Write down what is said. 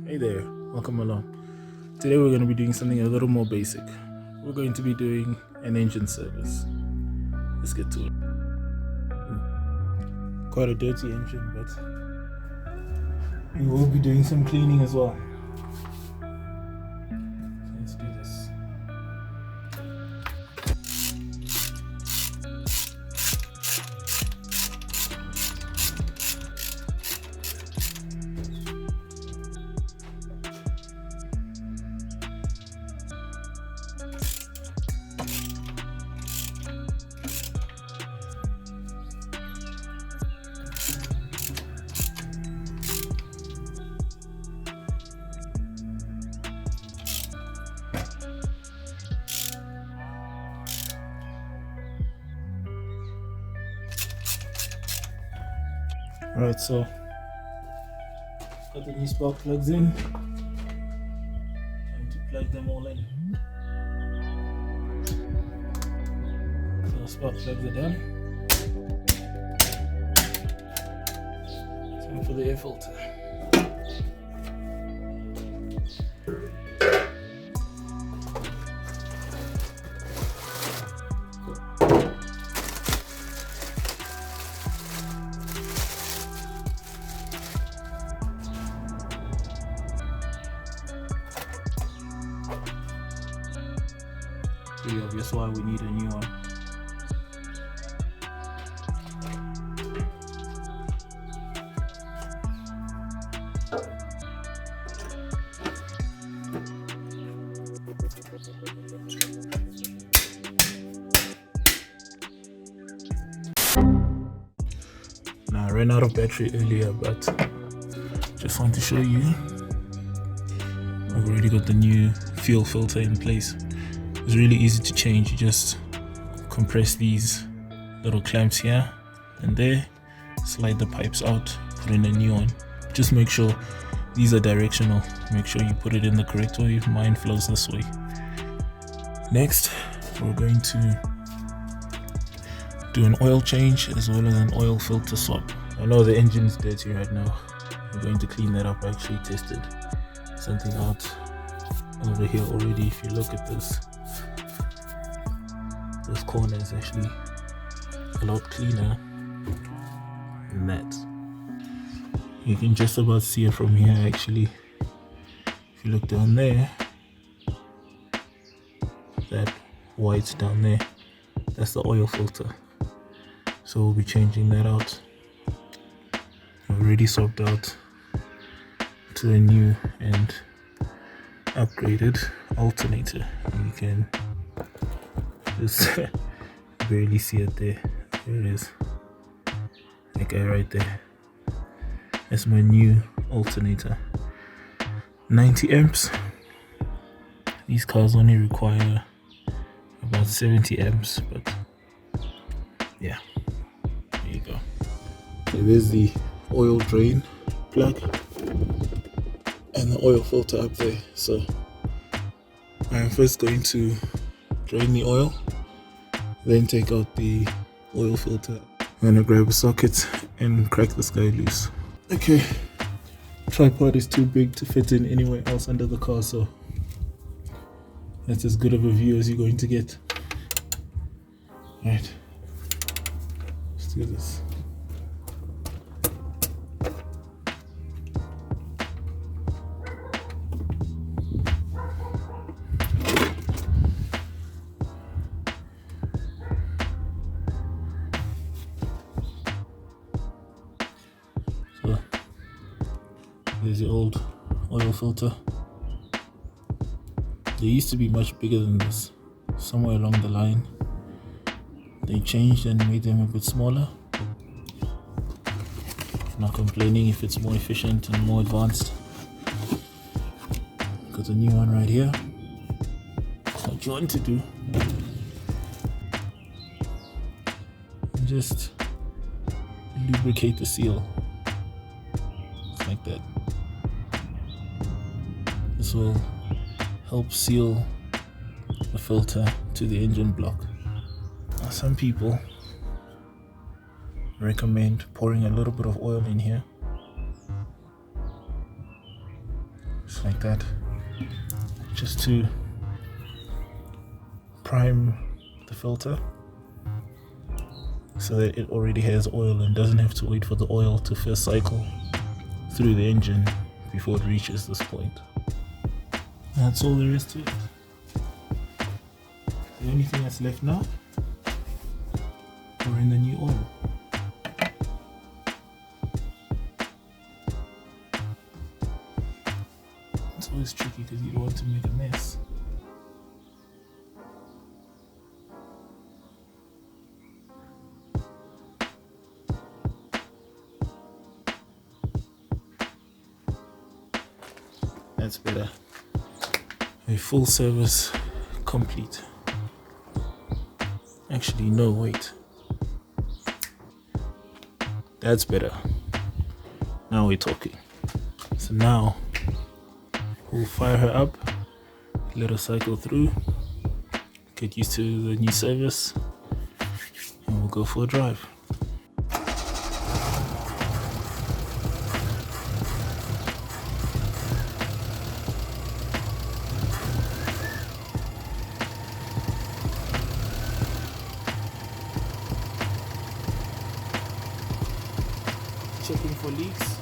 Hey there, welcome along. Today we're going to be doing something a little more basic. We're going to be doing an engine service. Let's get to it. Quite a dirty engine, but we will be doing some cleaning as well. So let's do this. Alright, so got the new spark plugs in. Time to plug them all in. So the spark plugs are done. Time for the air filter. Pretty obvious why we need a new one. Now I ran out of battery earlier, but just want to show you I've already got the new fuel filter in place. It's really easy to change. You just compress these little clamps here and there, slide the pipes out, put in a new one. Just make sure these are directional. Make sure you put it in the correct way. Mine flows this way. Next, we're going to do an oil change as well as an oil filter swap. I know the engine is dirty right now. We're going to clean that up. I actually tested something out over here already. If you look at this corner is actually a lot cleaner than that. You can just about see it from here actually. If you look down there, that white down there, that's the oil filter. So we'll be changing that out. I've already swapped out to a new and upgraded alternator. You can just barely see it there. There it is. That guy right there. That's my new alternator. 90 amps. These cars only require about 70 amps, but yeah, there you go. Okay, there's the oil drain plug and the oil filter up there. So I'm first going to drain the oil, then take out the oil filter. I'm gonna grab a socket and crack this guy loose. Okay, tripod is too big to fit in anywhere else under the car, so that's as good of a view as you're going to get. Alright, let's do this. So there's the old oil filter. They used to be much bigger than this. Somewhere along the line they changed and made them a bit smaller. Not complaining if it's more efficient and more advanced. Got a new one right here. What you want to do, just lubricate the seal. Just like that. This will help seal the filter to the engine block. Now, some people recommend pouring a little bit of oil in here like that, just to prime the filter so that it already has oil and doesn't have to wait for the oil to first cycle through the engine before it reaches this point. That's all there is to it. The only thing that's left now, we're in the new oil. It's always tricky because you don't want to make a mess. That's better. A full service complete. Actually, no, wait. That's better. Now we're talking. So now we'll fire her up, let her cycle through, get used to the new service, and we'll go for a drive. Checking for leaks.